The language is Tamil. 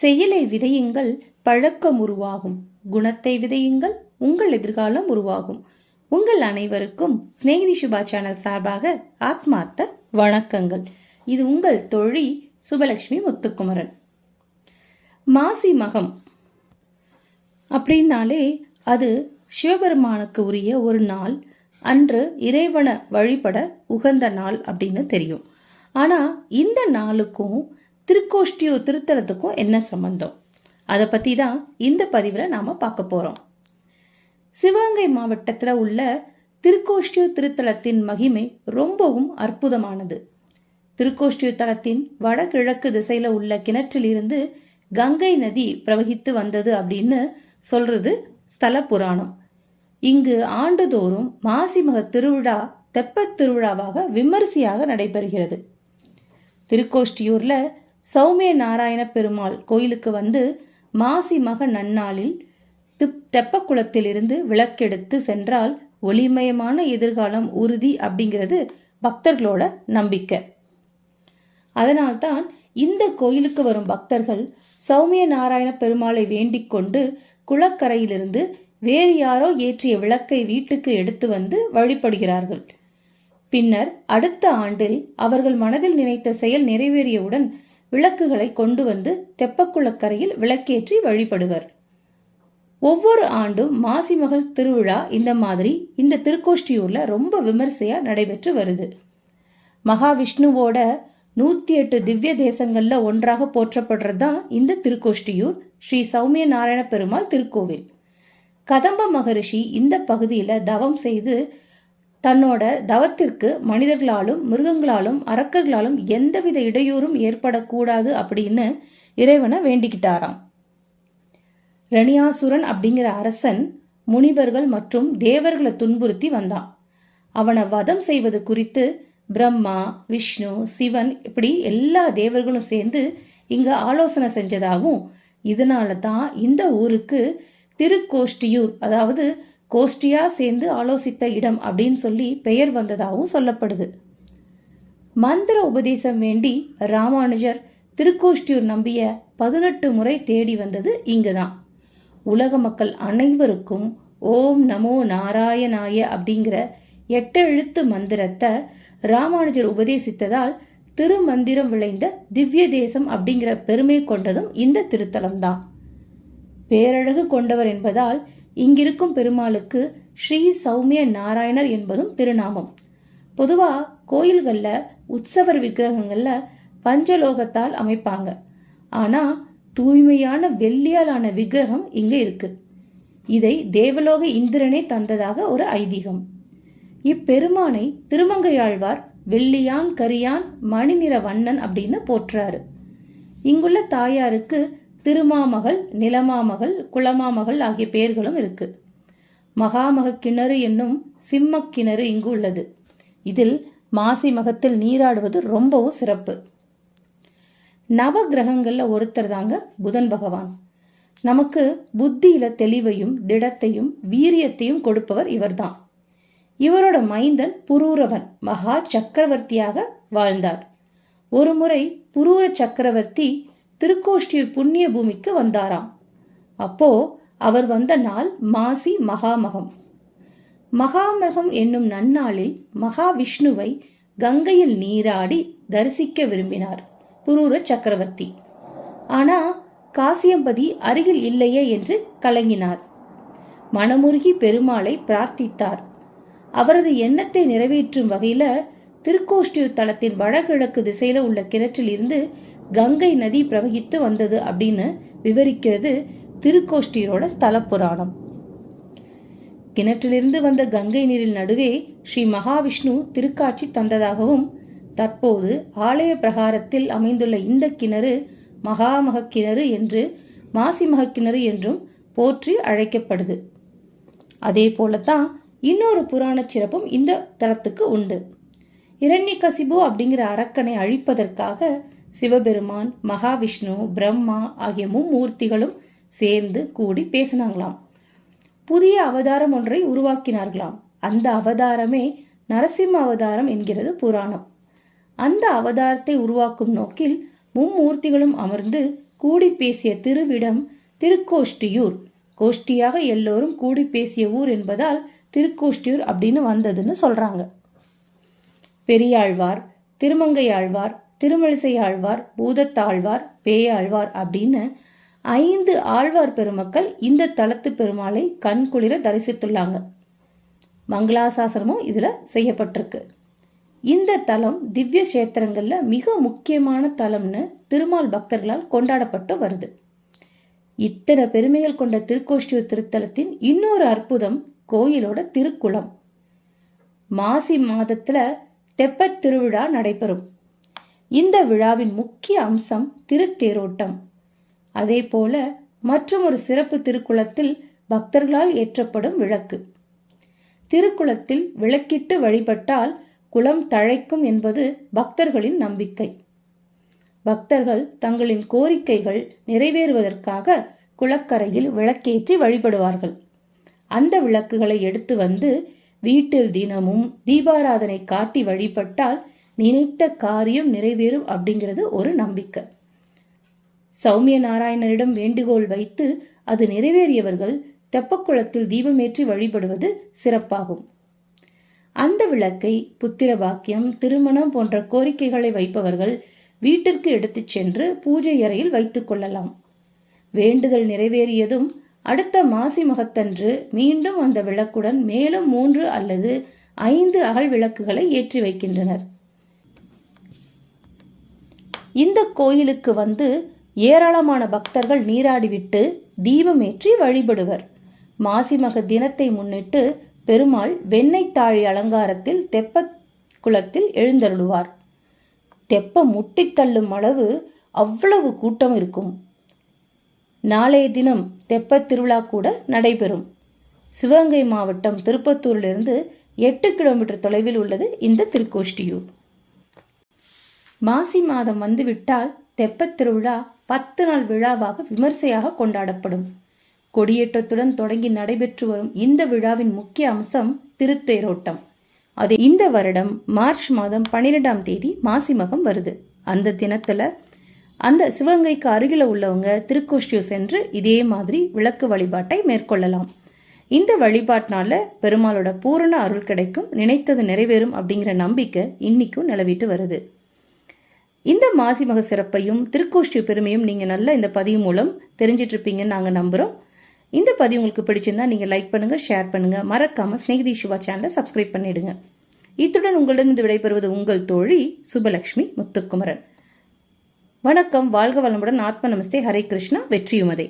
செயலை விதையுங்கள், பழக்கம் உருவாகும். குணத்தை விதையுங்கள், உங்கள் எதிர்காலம் உருவாகும். உங்கள் அனைவருக்கும் ஸ்நேகிதி சுபா சேனல் சார்பாக ஆத்மார்த்த வணக்கங்கள். இது உங்கள் தோழி சுபலட்சுமி முத்துக்குமரன். மாசி மகம் அப்படின்னாலே அது சிவபெருமானுக்கு உரிய ஒரு நாள். அன்று இறைவனை வழிபட உகந்த நாள் அப்படின்னு தெரியும். ஆனால் இந்த நாளுக்கும் திருக்கோஷ்டியூர் திருத்தலத்துக்கும் என்ன சம்பந்தம், அதை பற்றி தான் இந்த பதிவில் நாம் பார்க்க போகிறோம். சிவகங்கை மாவட்டத்தில் உள்ள திருக்கோஷ்டியூர் திருத்தலத்தின் மகிமை ரொம்பவும் அற்புதமானது. திருக்கோஷ்டியூர் தலத்தின் வடகிழக்கு திசையில் உள்ள கிணற்றிலிருந்து கங்கை நதி பிரவகித்து வந்தது அப்படின்னு சொல்றது ஸ்தல புராணம். இங்கு ஆண்டுதோறும் மாசிமக திருவிழா தெப்பத் திருவிழாவாக விமரிசையாக நடைபெறுகிறது. திருக்கோஷ்டியூர்ல சௌமிய நாராயண பெருமாள் கோயிலுக்கு வந்து மாசி மக நன்னாளில் தெப்பக்குளத்திலிருந்து விளக்கெடுத்து சென்றால் ஒளிமயமான எதிர்காலம் உறுதி அப்படிங்கிறது பக்தர்களோட நம்பிக்கை. அதனால்தான் இந்த கோயிலுக்கு வரும் பக்தர்கள் சௌமிய நாராயண பெருமாளை வேண்டிக் கொண்டு குளக்கரையிலிருந்து வேறு யாரோ ஏற்றிய விளக்கை வீட்டுக்கு எடுத்து வந்து வழிபடுகிறார்கள். பின்னர் அடுத்த ஆண்டில் அவர்கள் மனதில் நினைத்த செயல் நிறைவேறியவுடன் விளக்குகளை கொண்டு வந்து தெப்பக்குளக்கரையில் விளக்கேற்றி வழிபடுவர். ஒவ்வொரு ஆண்டும் மாசிமக திருவிழா இந்த மாதிரி இந்த திருக்கோஷ்டியூர்ல ரொம்ப விமர்சையா நடைபெற்று வருது. மகாவிஷ்ணுவோட 108 திவ்ய தேசங்கள்ல ஒன்றாக போற்றப்படுறதுதான் இந்த திருக்கோஷ்டியூர் ஸ்ரீ சௌமிய நாராயண பெருமாள் திருக்கோவில். கதம்ப மகரிஷி இந்த பகுதியில தவம் செய்து தன்னோட தவத்திற்கு மனிதர்களாலும் மிருகங்களாலும் அரக்கர்களாலும் எந்தவித இடையூறும் ஏற்படக்கூடாது அப்படின்னு இறைவனை வேண்டிக்கிட்டாராம். ரணியாசுரன் அப்படிங்கிற அரசன் முனிவர்கள் மற்றும் தேவர்களை துன்புறுத்தி வந்தான். அவனை வதம் செய்வது குறித்து பிரம்மா, விஷ்ணு, சிவன் இப்படி எல்லா தேவர்களும் சேர்ந்து இங்க ஆலோசனை செஞ்சதாகவும், இதனால தான் இந்த ஊருக்கு திருக்கோஷ்டியூர், அதாவது கோஷ்டியா சேர்ந்து ஆலோசித்த இடம் அப்படின்னு சொல்லி பெயர் வந்ததாகவும் சொல்லப்படுது. மந்திர உபதேசம் வேண்டி ராமானுஜர் திருக்கோஷ்டியூர் நம்பிய 18 முறை தேடி வந்தது இங்குதான். உலக மக்கள் அனைவருக்கும் ஓம் நமோ நாராயணாய அப்படிங்கிற 8 எழுத்து மந்திரத்தை ராமானுஜர் உபதேசித்ததால் திருமந்திரம் விளைந்த திவ்ய தேசம் அப்படிங்கிற பெருமை கொண்டதும் இந்த திருத்தலம்தான். பேரழகு கொண்டவர் என்பதால் இங்கிருக்கும் பெருமாளுக்கு ஸ்ரீ சௌமிய நாராயணர் என்பதும் திருநாமம். பொதுவா கோயில்கள்ல உற்சவர் விக்கிரகங்கள்ல பஞ்சலோகத்தால் அமைப்பாங்க. ஆனா தூய்மையான வெள்ளியாலான விக்கிரகம் இங்க இருக்கு. இதை தேவலோக இந்திரனே தந்ததாக ஒரு ஐதீகம். இப்பெருமானை திருமங்கையாழ்வார் வெள்ளியான் கரியான் மணிநிற வண்ணன் அப்படின்னு போற்றாரு. இங்குள்ள தாயாருக்கு திருமாமகள், நிலமாமகள், குளமாமகள் ஆகிய பெயர்களும் இருக்கு. மகாமக கிணறு என்னும் சிம்ம கிணறு இங்கு உள்ளது. இதில் மாசி மகத்தில் நீராடுவது ரொம்பவும் சிறப்பு. நவ கிரகங்கள்ல ஒருத்தர் தாங்க புதன் பகவான். நமக்கு புத்தியில தெளிவையும் திடத்தையும் வீரியத்தையும் கொடுப்பவர் இவர்தான். இவரோட மைந்தன் புரூரவன் மகா சக்கரவர்த்தியாக வாழ்ந்தார். ஒருமுறை புரூர சக்கரவர்த்தி திருக்கோஷ்டியூர் புண்ணிய பூமிக்கு வந்தாராம். அப்போ அவர் வந்த நாள் மாசி மகாமகம். மகாமகம் என்னும் நன்னாளில் மகாவிஷ்ணுவை கங்கையில் நீராடி தரிசிக்க விரும்பினார் புரூர சக்கரவர்த்தி. ஆனா காசியம்பதி அருகில் இல்லையே என்று கலங்கினார். மனமுருகி பெருமாளை பிரார்த்தித்தார். அவரது எண்ணத்தை நிறைவேற்றும் வகையில திருக்கோஷ்டியூர் தலத்தின் வடகிழக்கு திசையில உள்ள கிணற்றில் இருந்து கங்கை நதி பிரவகித்து வந்தது அப்படின்னு விவரிக்கிறது திருக்கோஷ்டியூரோட ஸ்தல புராணம். கிணற்றிலிருந்து வந்த கங்கை நீரில் நடுவே ஸ்ரீ மகாவிஷ்ணு திருக்காட்சி தந்ததாகவும், தற்போது ஆலய பிரகாரத்தில் அமைந்துள்ள இந்த கிணறு மகாமக கிணறு என்று மாசிமக கிணறு என்றும் போற்றி அழைக்கப்படுது. அதே போலத்தான் இன்னொரு புராண சிறப்பும் இந்த தலத்துக்கு உண்டு. இரண்யகசிபு அப்படிங்கிற அரக்கனை அழிப்பதற்காக சிவபெருமான், மகாவிஷ்ணு, பிரம்மா ஆகிய மும்மூர்த்திகளும் சேர்ந்து கூடி பேசினாங்களாம். புதிய அவதாரம் ஒன்றை உருவாக்கினார்களாம். அந்த அவதாரமே நரசிம்ம அவதாரம் என்கிறது புராணம். அந்த அவதாரத்தை உருவாக்கும் நோக்கில் மும்மூர்த்திகளும் அமர்ந்து கூடி பேசிய திருவிடம் திருக்கோஷ்டியூர். கோஷ்டியாக எல்லோரும் கூடி பேசிய ஊர் என்பதால் திருக்கோஷ்டியூர் அப்படின்னு வந்ததுன்னு சொல்றாங்க. பெரியாழ்வார், திருமங்கையாழ்வார், திருமழிசை ஆழ்வார், பூதத்தாழ்வார், பேயாழ்வார் அப்படின்னு 5 ஆழ்வார் பெருமக்கள் இந்த தலத்து பெருமாளை கண்குளிர தரிசித்துள்ளாங்க. மங்களாசாசனமும் இதுல செய்யப்பட்டிருக்கு. இந்த தலம் திவ்ய கஷேத்திரங்கள்ல மிக முக்கியமான தலம்னு திருமால் பக்தர்களால் கொண்டாடப்பட்டு வருது. இத்தனை பெருமைகள் கொண்ட திருக்கோஷ்டியூர் திருத்தலத்தின் இன்னொரு அற்புதம் கோயிலோட திருக்குளம். மாசி மாதத்துல தெப்பத் திருவிழா நடைபெறும். இந்த விழாவின் முக்கிய அம்சம் திருத்தேரோட்டம். அதே போல மற்றொரு சிறப்பு திருக்குளத்தில் பக்தர்களால் ஏற்றப்படும் விளக்கு. திருக்குளத்தில் விளக்கிட்டு வழிபட்டால் குளம் தழைக்கும் என்பது பக்தர்களின் நம்பிக்கை. பக்தர்கள் தங்களின் கோரிக்கைகள் நிறைவேறுவதற்காக குளக்கரையில் விளக்கேற்றி வழிபடுவார்கள். அந்த விளக்குகளை எடுத்து வந்து வீட்டில் தினமும் தீபாராதனை காட்டி வழிபட்டால் நினைத்த காரியம் நிறைவேறும் அப்படிங்கிறது ஒரு நம்பிக்கை. சௌமிய நாராயணரிடம் வேண்டுகோள் வைத்து அது நிறைவேறியவர்கள் தெப்பக்குளத்தில் தீபமேற்றி வழிபடுவது சிறப்பாகும். அந்த விளக்கை புத்திர பாக்கியம், திருமணம் போன்ற கோரிக்கைகளை வைப்பவர்கள் வீட்டிற்கு எடுத்துச் சென்று பூஜை அறையில் வைத்துக் கொள்ளலாம். வேண்டுதல் நிறைவேறியதும் அடுத்த மாசி மகத்தன்று மீண்டும் அந்த விளக்குடன் மேலும் 3 அல்லது 5 அகல் விளக்குகளை ஏற்றி வைக்கின்றனர். இந்த கோயிலுக்கு வந்து ஏராளமான பக்தர்கள் நீராடிவிட்டு தீபமேற்றி வழிபடுவர். மாசிமக தினத்தை முன்னிட்டு பெருமாள் வெண்ணெய் தாழி அலங்காரத்தில் தெப்ப குளத்தில் எழுந்தருளுவார். தெப்பம் முட்டித்தள்ளும் அளவு அவ்வளவு கூட்டம் இருக்கும். நாளைய தினம் தெப்பத் திருவிழா கூட நடைபெறும். சிவகங்கை மாவட்டம் திருப்பத்தூரிலிருந்து 8 கிலோமீட்டர் தொலைவில் உள்ளது இந்த திருக்கோஷ்டியூர். மாசி மாதம் வந்துவிட்டால் தெப்பத் திருவிழா 10 நாள் விழாவாக விமர்சையாக கொண்டாடப்படும். கொடியேற்றத்துடன் தொடங்கி நடைபெற்று வரும் இந்த விழாவின் முக்கிய அம்சம் திருத்தேரோட்டம். அது இந்த வருடம் மார்ச் மாதம் 12ஆம் தேதி மாசி மகம் வருது. அந்த தினத்துல அந்த சிவகங்கைக்கு அருகில உள்ளவங்க திருக்கோஷ்டியூர் சென்று இதே மாதிரி விளக்கு வழிபாட்டை மேற்கொள்ளலாம். இந்த வழிபாட்டினால பெருமாளோட பூரண அருள் கிடைக்கும், நினைத்தது நிறைவேறும் அப்படிங்கிற நம்பிக்கை இன்னைக்கும் நிலவிட்டு வருது. இந்த மாசி மக சிறப்பையும் திருக்கோஷ்டியூர் பெருமையும் நீங்க நல்லா இந்த பதிவு மூலம் தெரிஞ்சிட்டு இருப்பீங்கன்னு நாங்க நம்புறோம். இந்த பதிவு உங்களுக்கு பிடிச்சிருந்தா நீங்க லைக் பண்ணுங்க, ஷேர் பண்ணுங்க, மறக்காம ஸ்நேகிதி சிவா சேனலை சப்ஸ்கிரைப் பண்ணிடுங்க. இத்துடன் உங்களிடம் விடைபெறுவது உங்கள் தோழி சுபலட்சுமி முத்துக்குமரன். வணக்கம். வாழ்க வளமுடன். ஆத்ம நமஸ்தே. ஹரே கிருஷ்ணா. வெற்றியுமதே.